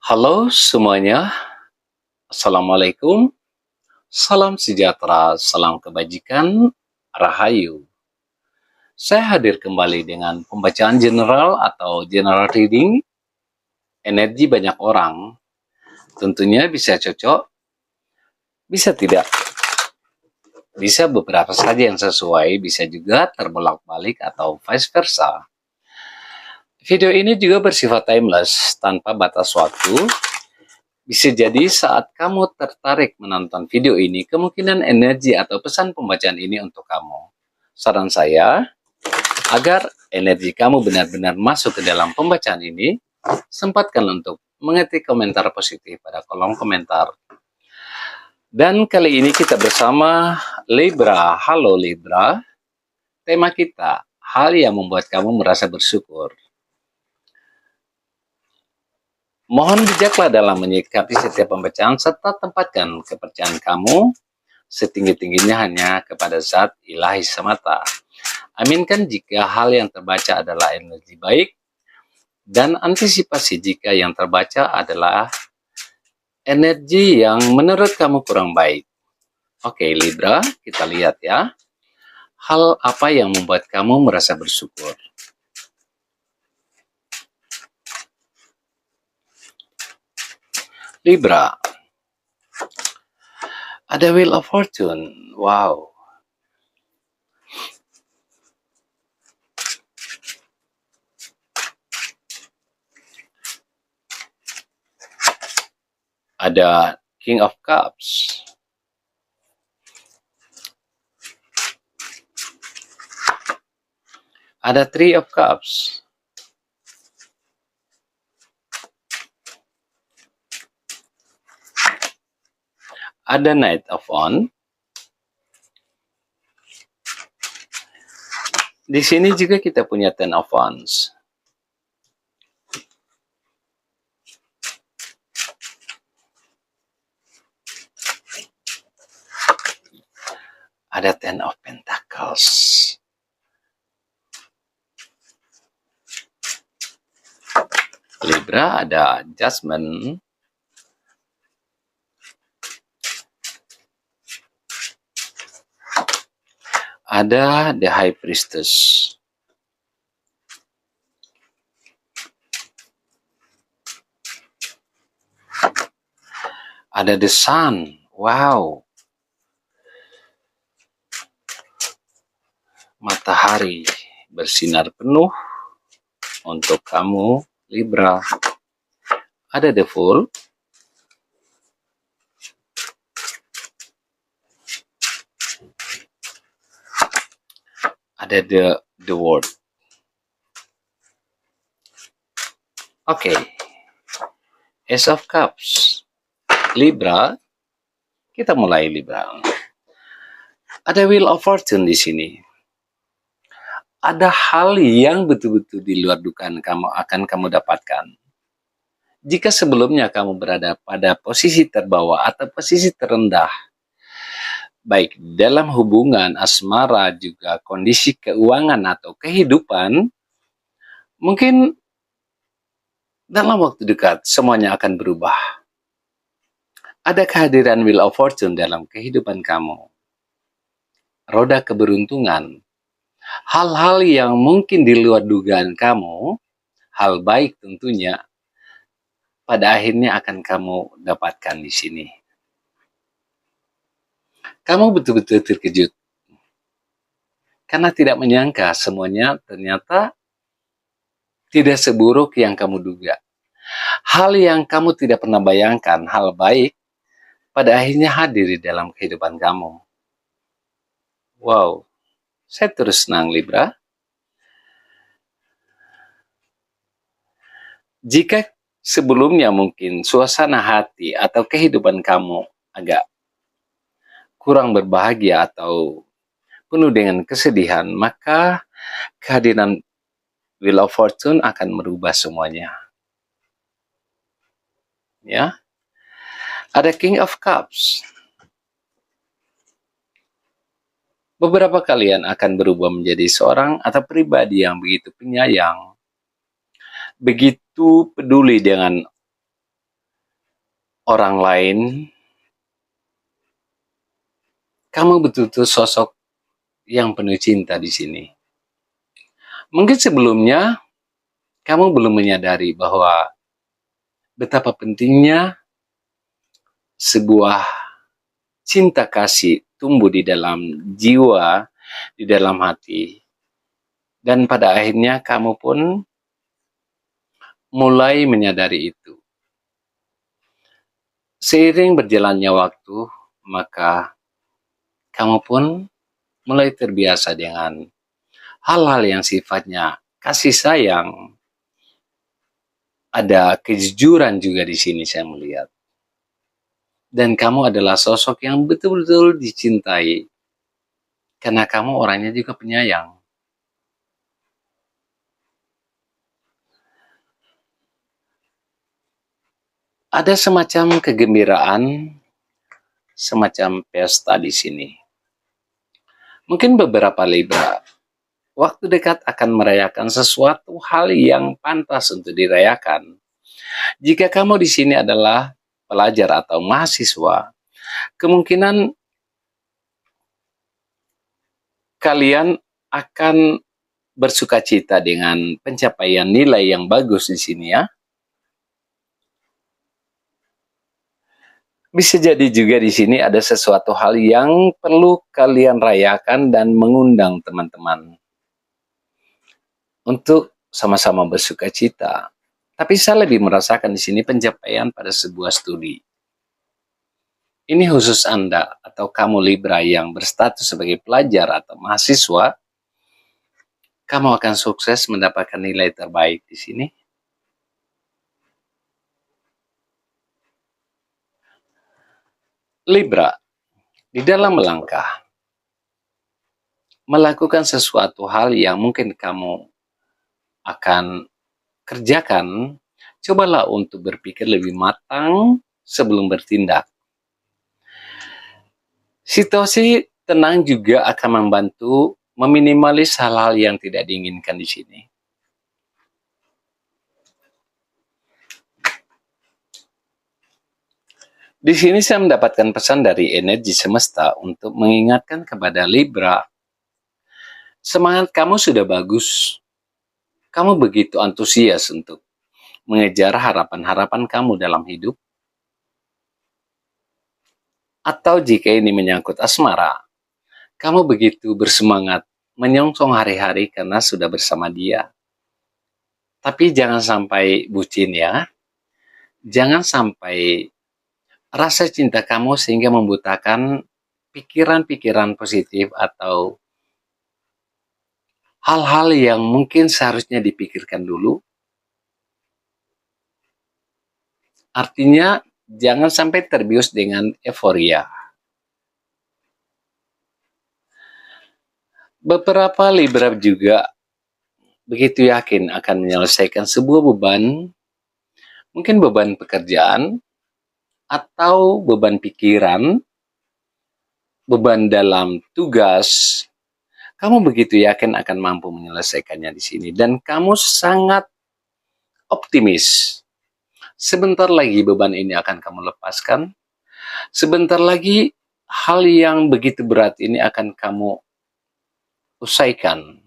Halo semuanya, Assalamualaikum, salam sejahtera, salam kebajikan, rahayu. Saya hadir kembali dengan pembacaan general atau general reading, energi banyak orang. Tentunya bisa cocok, bisa tidak. Bisa beberapa saja yang sesuai, bisa juga terbolak-balik atau vice versa. Video ini juga bersifat timeless, tanpa batas waktu. Bisa jadi saat kamu tertarik menonton video ini, kemungkinan energi atau pesan pembacaan ini untuk kamu. Saran saya, agar energi kamu benar-benar masuk ke dalam pembacaan ini, sempatkan untuk mengetik komentar positif pada kolom komentar. Dan kali ini kita bersama Libra. Halo Libra, tema kita, hal yang membuat kamu merasa bersyukur. Mohon bijaklah dalam menyikapi setiap pembacaan serta tempatkan kepercayaan kamu setinggi-tingginya hanya kepada zat ilahi semata. Aminkan jika hal yang terbaca adalah energi baik dan antisipasi jika yang terbaca adalah energi yang menurut kamu kurang baik. Oke Libra, kita lihat ya. Hal apa yang membuat kamu merasa bersyukur? Libra, ada Wheel of Fortune. Wow. Ada King of Cups. Ada Three of Cups. Ada Knight of Wands. Di sini juga kita punya Ten of Wands. Ada Ten of Pentacles. Libra ada Judgment. Ada The High Priestess. Ada The Sun. Wow. Matahari bersinar penuh untuk kamu, Libra. Ada The Fool. Ada The World. Oke. Ace of Cups. Libra. Kita mulai Libra. Ada Wheel of Fortune di sini. Ada hal yang betul-betul di luar dugaan akan kamu dapatkan. Jika sebelumnya kamu berada pada posisi terbawah atau posisi terendah, baik dalam hubungan, asmara, juga kondisi keuangan atau kehidupan, mungkin dalam waktu dekat semuanya akan berubah. Ada kehadiran Wheel of Fortune dalam kehidupan kamu. Roda keberuntungan. Hal-hal yang mungkin di luar dugaan kamu, hal baik tentunya, pada akhirnya akan kamu dapatkan di sini. Kamu betul-betul terkejut. Karena tidak menyangka semuanya ternyata tidak seburuk yang kamu duga. Hal yang kamu tidak pernah bayangkan, hal baik, pada akhirnya hadir di dalam kehidupan kamu. Wow, saya terus senang Libra. Jika sebelumnya mungkin suasana hati atau kehidupan kamu agak kurang berbahagia atau penuh dengan kesedihan, maka kehadiran Wheel of Fortune akan merubah semuanya. Ya. Ada King of Cups. Beberapa kalian akan berubah menjadi seorang atau pribadi yang begitu penyayang, begitu peduli dengan orang lain, kamu betul-betul sosok yang penuh cinta di sini. Mungkin sebelumnya kamu belum menyadari bahwa betapa pentingnya sebuah cinta kasih tumbuh di dalam jiwa, di dalam hati. Dan pada akhirnya kamu pun mulai menyadari itu. Seiring berjalannya waktu, maka kamu pun mulai terbiasa dengan hal-hal yang sifatnya kasih sayang. Ada kejujuran juga di sini saya melihat. Dan kamu adalah sosok yang betul-betul dicintai. Karena kamu orangnya juga penyayang. Ada semacam kegembiraan, semacam pesta di sini. Mungkin beberapa Libra, waktu dekat akan merayakan sesuatu hal yang pantas untuk dirayakan. Jika kamu di sini adalah pelajar atau mahasiswa, kemungkinan kalian akan bersukacita dengan pencapaian nilai yang bagus di sini ya. Bisa jadi juga di sini ada sesuatu hal yang perlu kalian rayakan dan mengundang teman-teman untuk sama-sama bersukacita. Tapi saya lebih merasakan di sini pencapaian pada sebuah studi. Ini khusus Anda atau kamu Libra yang berstatus sebagai pelajar atau mahasiswa, kamu akan sukses mendapatkan nilai terbaik di sini. Libra, di dalam melangkah, melakukan sesuatu hal yang mungkin kamu akan kerjakan, cobalah untuk berpikir lebih matang sebelum bertindak. Situasi tenang juga akan membantu meminimalis hal-hal yang tidak diinginkan di sini. Di sini saya mendapatkan pesan dari energi semesta untuk mengingatkan kepada Libra, semangat kamu sudah bagus. Kamu begitu antusias untuk mengejar harapan-harapan kamu dalam hidup. Atau jika ini menyangkut asmara, kamu begitu bersemangat menyongsong hari-hari karena sudah bersama dia. Tapi jangan sampai bucin ya. Jangan sampai rasa cinta kamu sehingga membutakan pikiran-pikiran positif atau hal-hal yang mungkin seharusnya dipikirkan dulu. Artinya jangan sampai terbius dengan euforia. Beberapa Libra juga begitu yakin akan menyelesaikan sebuah beban, mungkin beban pekerjaan, atau beban pikiran, beban dalam tugas. Kamu begitu yakin akan mampu menyelesaikannya di sini. Dan kamu sangat optimis. Sebentar lagi beban ini akan kamu lepaskan. Sebentar lagi hal yang begitu berat ini akan kamu usaikan.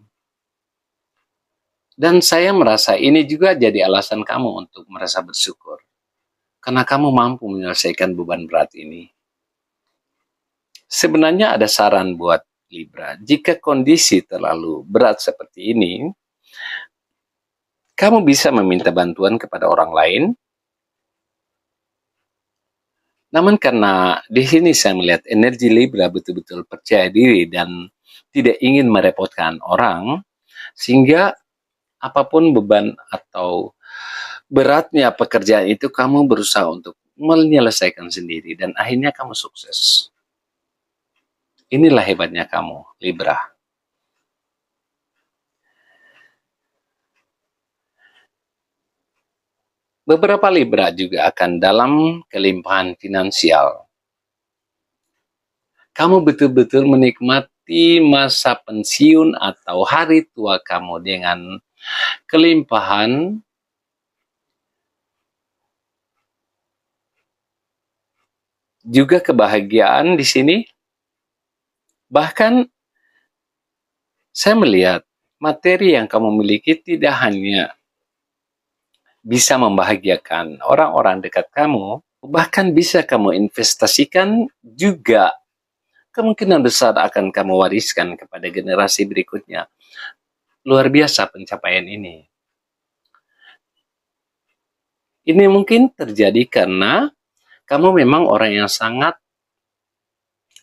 Dan saya merasa ini juga jadi alasan kamu untuk merasa bersyukur. Karena kamu mampu menyelesaikan beban berat ini. Sebenarnya ada saran buat Libra. Jika kondisi terlalu berat seperti ini, kamu bisa meminta bantuan kepada orang lain. Namun karena di sini saya melihat energi Libra betul-betul percaya diri dan tidak ingin merepotkan orang, sehingga apapun beban atau beratnya pekerjaan itu kamu berusaha untuk menyelesaikan sendiri dan akhirnya kamu sukses. Inilah hebatnya kamu, Libra. Beberapa Libra juga akan dalam kelimpahan finansial. Kamu betul-betul menikmati masa pensiun atau hari tua kamu dengan kelimpahan juga kebahagiaan di sini. Bahkan saya melihat materi yang kamu miliki tidak hanya bisa membahagiakan orang-orang dekat kamu, bahkan bisa kamu investasikan juga kemungkinan besar akan kamu wariskan kepada generasi berikutnya. Luar biasa pencapaian ini. Ini mungkin terjadi karena kamu memang orang yang sangat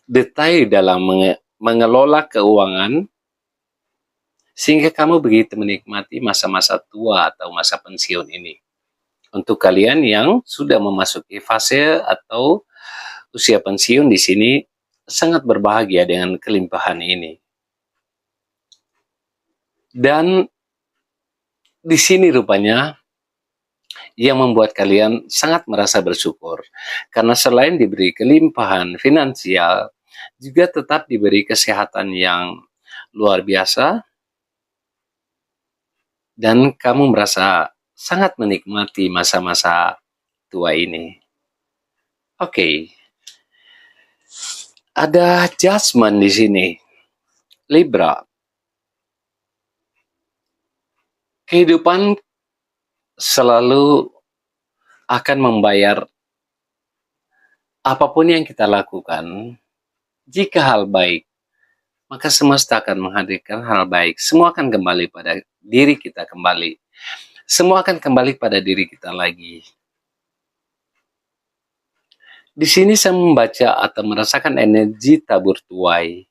detail dalam mengelola keuangan, sehingga kamu begitu menikmati masa-masa tua atau masa pensiun ini. Untuk kalian yang sudah memasuki fase atau usia pensiun di sini, sangat berbahagia dengan kelimpahan ini. Dan di sini rupanya yang membuat kalian sangat merasa bersyukur. Karena selain diberi kelimpahan finansial, juga tetap diberi kesehatan yang luar biasa, dan kamu merasa sangat menikmati masa-masa tua ini. Oke. Ada judgment di sini. Libra. Kehidupan selalu akan membayar apapun yang kita lakukan. Jika hal baik, maka semesta akan menghadirkan hal baik. Semua akan kembali pada diri kita kembali. Semua akan kembali pada diri kita lagi. Di sini saya membaca atau merasakan energi tabur tuai.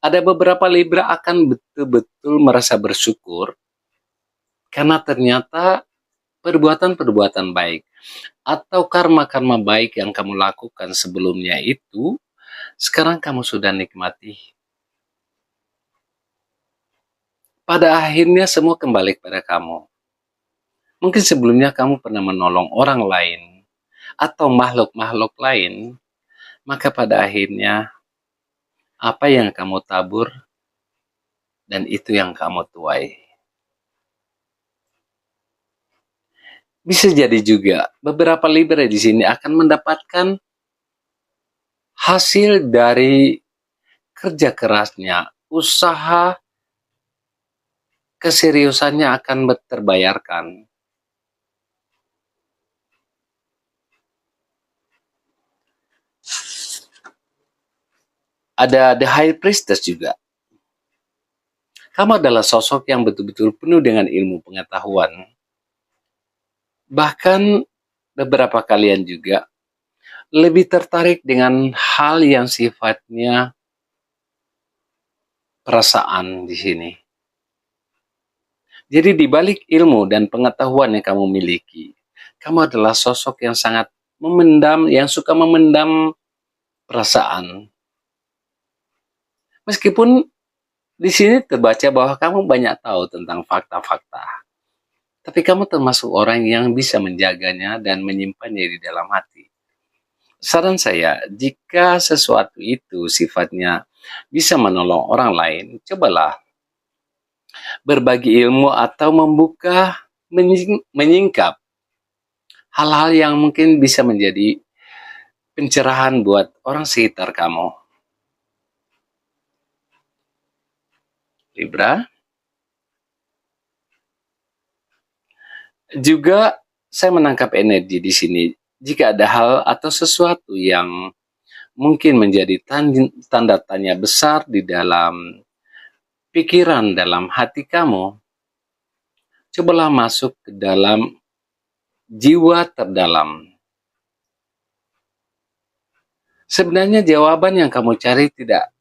Ada beberapa Libra akan betul-betul merasa bersyukur karena ternyata perbuatan-perbuatan baik atau karma-karma baik yang kamu lakukan sebelumnya itu, sekarang kamu sudah nikmati. Pada akhirnya semua kembali kepada kamu. Mungkin sebelumnya kamu pernah menolong orang lain atau makhluk-makhluk lain, maka pada akhirnya apa yang kamu tabur dan itu yang kamu tuai. Bisa jadi juga beberapa Libra di sini akan mendapatkan hasil dari kerja kerasnya, usaha, keseriusannya akan terbayarkan. Ada The High Priestess juga. Kamu adalah sosok yang betul-betul penuh dengan ilmu pengetahuan. Bahkan beberapa kalian juga lebih tertarik dengan hal yang sifatnya perasaan di sini. Jadi di balik ilmu dan pengetahuan yang kamu miliki, kamu adalah sosok yang sangat memendam, yang suka memendam perasaan. Meskipun di sini terbaca bahwa kamu banyak tahu tentang fakta-fakta, tapi kamu termasuk orang yang bisa menjaganya dan menyimpannya di dalam hati. Saran saya, jika sesuatu itu sifatnya bisa menolong orang lain, cobalah berbagi ilmu atau membuka, menyingkap hal-hal yang mungkin bisa menjadi pencerahan buat orang sekitar kamu. Libra. Juga saya menangkap energi di sini. Jika ada hal atau sesuatu yang mungkin menjadi tanda tanya besar di dalam pikiran, dalam hati kamu, cobalah masuk ke dalam jiwa terdalam. Sebenarnya jawaban yang kamu cari tidak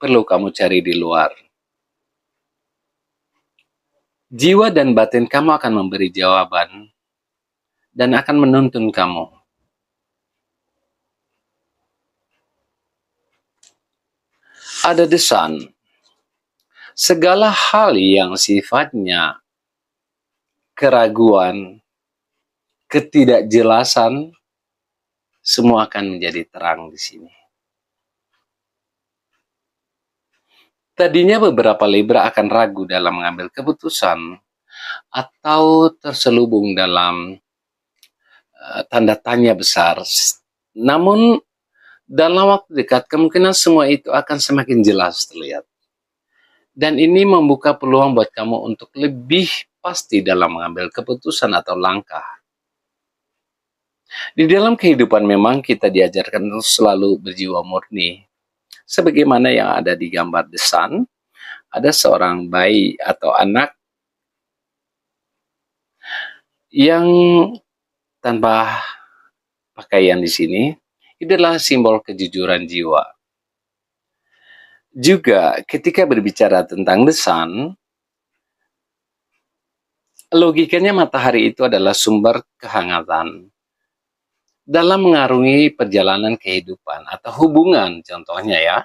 perlu kamu cari di luar. Jiwa dan batin kamu akan memberi jawaban dan akan menuntun kamu. Ada The Sun. Segala hal yang sifatnya keraguan, ketidakjelasan, semua akan menjadi terang di sini. Tadinya beberapa Libra akan ragu dalam mengambil keputusan atau terselubung dalam tanda tanya besar. Namun Dalam waktu dekat, kemungkinan semua itu akan semakin jelas terlihat. Dan ini membuka peluang buat kamu untuk lebih pasti dalam mengambil keputusan atau langkah. Di dalam kehidupan memang kita diajarkan untuk selalu berjiwa murni. Sebagaimana yang ada di gambar The Sun, ada seorang bayi atau anak yang tanpa pakaian di sini, itu adalah simbol kejujuran jiwa. Juga ketika berbicara tentang The Sun, logikanya matahari itu adalah sumber kehangatan. Dalam mengarungi perjalanan kehidupan atau hubungan, contohnya ya,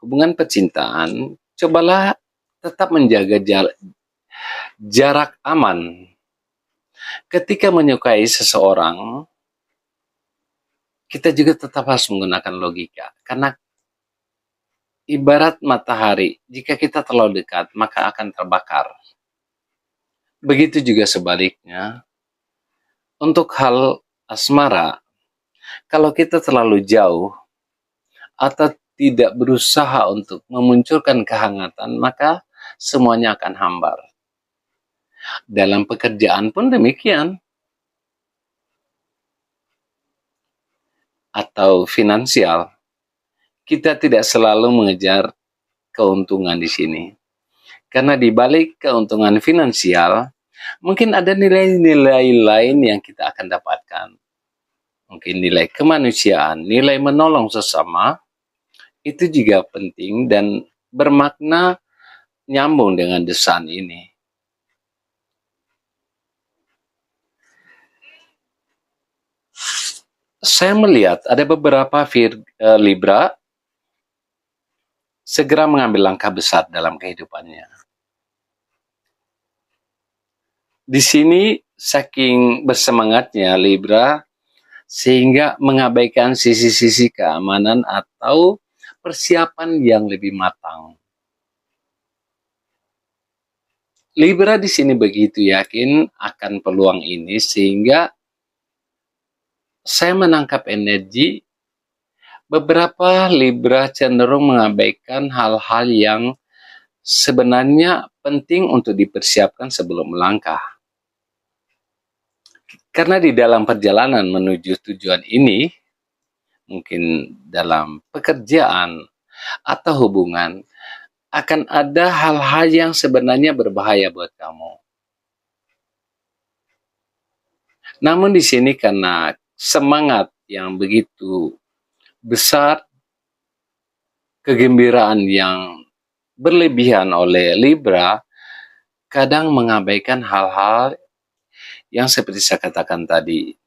hubungan percintaan, cobalah tetap menjaga jarak aman. Ketika menyukai seseorang, kita juga tetap harus menggunakan logika. Karena ibarat matahari, jika kita terlalu dekat, maka akan terbakar. Begitu juga sebaliknya, untuk hal asmara, kalau kita terlalu jauh, atau tidak berusaha untuk memunculkan kehangatan, maka semuanya akan hambar. Dalam pekerjaan pun demikian. Atau finansial. Kita tidak selalu mengejar keuntungan di sini. Karena di balik keuntungan finansial, mungkin ada nilai-nilai lain yang kita akan dapatkan. Mungkin nilai kemanusiaan, nilai menolong sesama, itu juga penting dan bermakna nyambung dengan The Sun ini. Saya melihat ada beberapa Libra segera mengambil langkah besar dalam kehidupannya. Di sini saking bersemangatnya Libra sehingga mengabaikan sisi-sisi keamanan atau persiapan yang lebih matang. Libra di sini begitu yakin akan peluang ini sehingga saya menangkap energi beberapa Libra cenderung mengabaikan hal-hal yang sebenarnya penting untuk dipersiapkan sebelum melangkah. Karena di dalam perjalanan menuju tujuan ini, mungkin dalam pekerjaan atau hubungan, akan ada hal-hal yang sebenarnya berbahaya buat kamu. Namun di sini karena semangat yang begitu besar, kegembiraan yang berlebihan oleh Libra, kadang mengabaikan hal-hal yang seperti saya katakan tadi.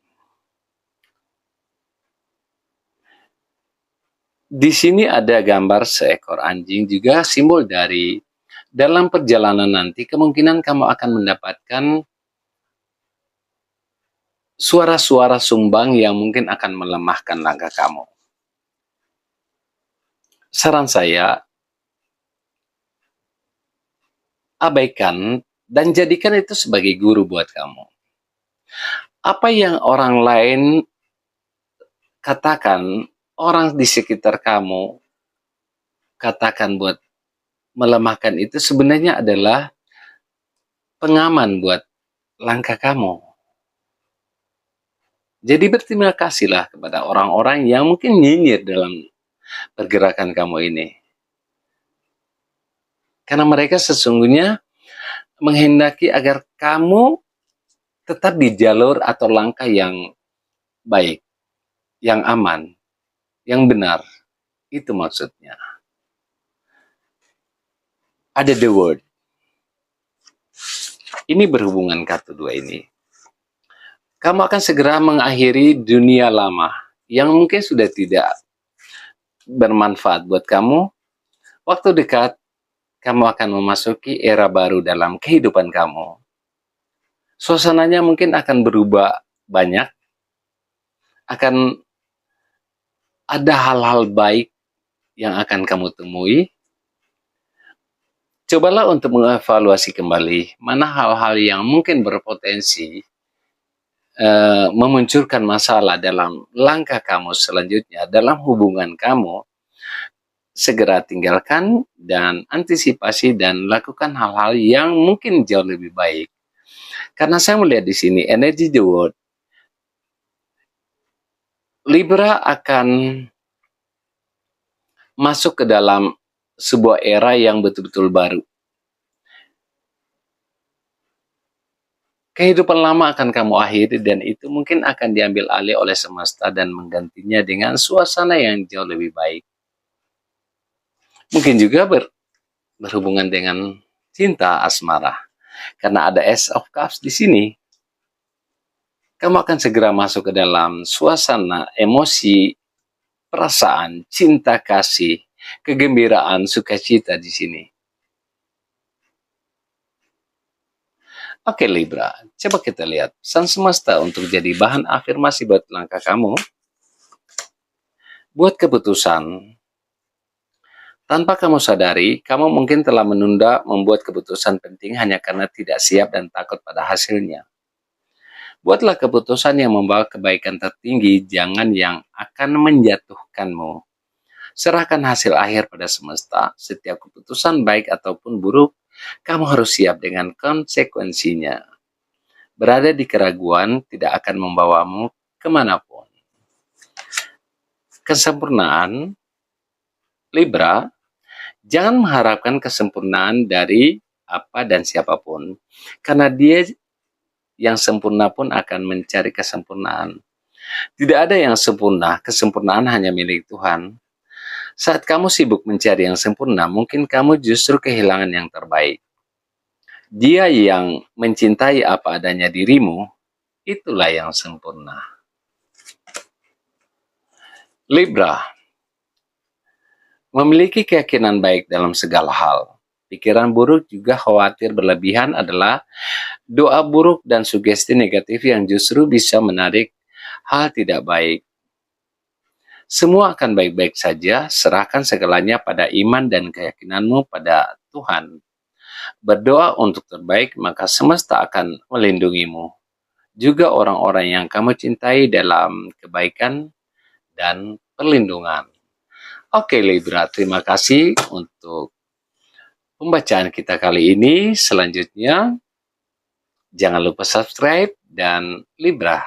Di sini ada gambar seekor anjing, juga simbol dari dalam perjalanan nanti kemungkinan kamu akan mendapatkan suara-suara sumbang yang mungkin akan melemahkan langkah kamu. Saran saya, abaikan dan jadikan itu sebagai guru buat kamu. Apa yang orang lain katakan, orang di sekitar kamu katakan buat melemahkan itu sebenarnya adalah pengaman buat langkah kamu. Jadi berterima kasihlah kepada orang-orang yang mungkin nyinyir dalam pergerakan kamu ini. Karena mereka sesungguhnya menghendaki agar kamu tetap di jalur atau langkah yang baik, yang aman, yang benar. Itu maksudnya. Ada the word. Ini berhubungan kartu dua ini. Kamu akan segera mengakhiri dunia lama yang mungkin sudah tidak bermanfaat buat kamu. Waktu dekat, kamu akan memasuki era baru dalam kehidupan kamu. Suasananya mungkin akan berubah banyak. Akan ada hal-hal baik yang akan kamu temui. Cobalah untuk mengevaluasi kembali mana hal-hal yang mungkin berpotensi memunculkan masalah dalam langkah kamu selanjutnya, dalam hubungan kamu, segera tinggalkan dan antisipasi dan lakukan hal-hal yang mungkin jauh lebih baik. Karena saya melihat di sini energi the world, Libra akan masuk ke dalam sebuah era yang betul-betul baru. Kehidupan lama akan kamu akhiri dan itu mungkin akan diambil alih oleh semesta dan menggantinya dengan suasana yang jauh lebih baik. Mungkin juga berhubungan dengan cinta asmara. Karena ada Ace of Cups di sini. Kamu akan segera masuk ke dalam suasana emosi, perasaan, cinta kasih, kegembiraan, sukacita di sini. Oke Libra, coba kita lihat sang semesta untuk jadi bahan afirmasi buat langkah kamu. Buat keputusan. Tanpa kamu sadari, kamu mungkin telah menunda membuat keputusan penting hanya karena tidak siap dan takut pada hasilnya. Buatlah keputusan yang membawa kebaikan tertinggi, jangan yang akan menjatuhkanmu. Serahkan hasil akhir pada semesta, setiap keputusan baik ataupun buruk, kamu harus siap dengan konsekuensinya. Berada di keraguan tidak akan membawamu kemanapun. Kesempurnaan, Libra, jangan mengharapkan kesempurnaan dari apa dan siapapun, karena dia yang sempurna pun akan mencari kesempurnaan. Tidak ada yang sempurna, kesempurnaan hanya milik Tuhan. Saat kamu sibuk mencari yang sempurna, mungkin kamu justru kehilangan yang terbaik. Dia yang mencintai apa adanya dirimu, itulah yang sempurna. Libra, memiliki keyakinan baik dalam segala hal. Pikiran buruk juga khawatir berlebihan adalah doa buruk dan sugesti negatif yang justru bisa menarik hal tidak baik. Semua akan baik-baik saja, serahkan segalanya pada iman dan keyakinanmu pada Tuhan. Berdoa untuk terbaik, maka semesta akan melindungimu. Juga orang-orang yang kamu cintai dalam kebaikan dan perlindungan. Oke Libra, terima kasih untuk pembacaan kita kali ini. Selanjutnya, jangan lupa subscribe dan Libra,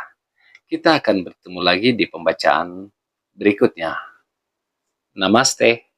kita akan bertemu lagi di pembacaan berikutnya. Namaste.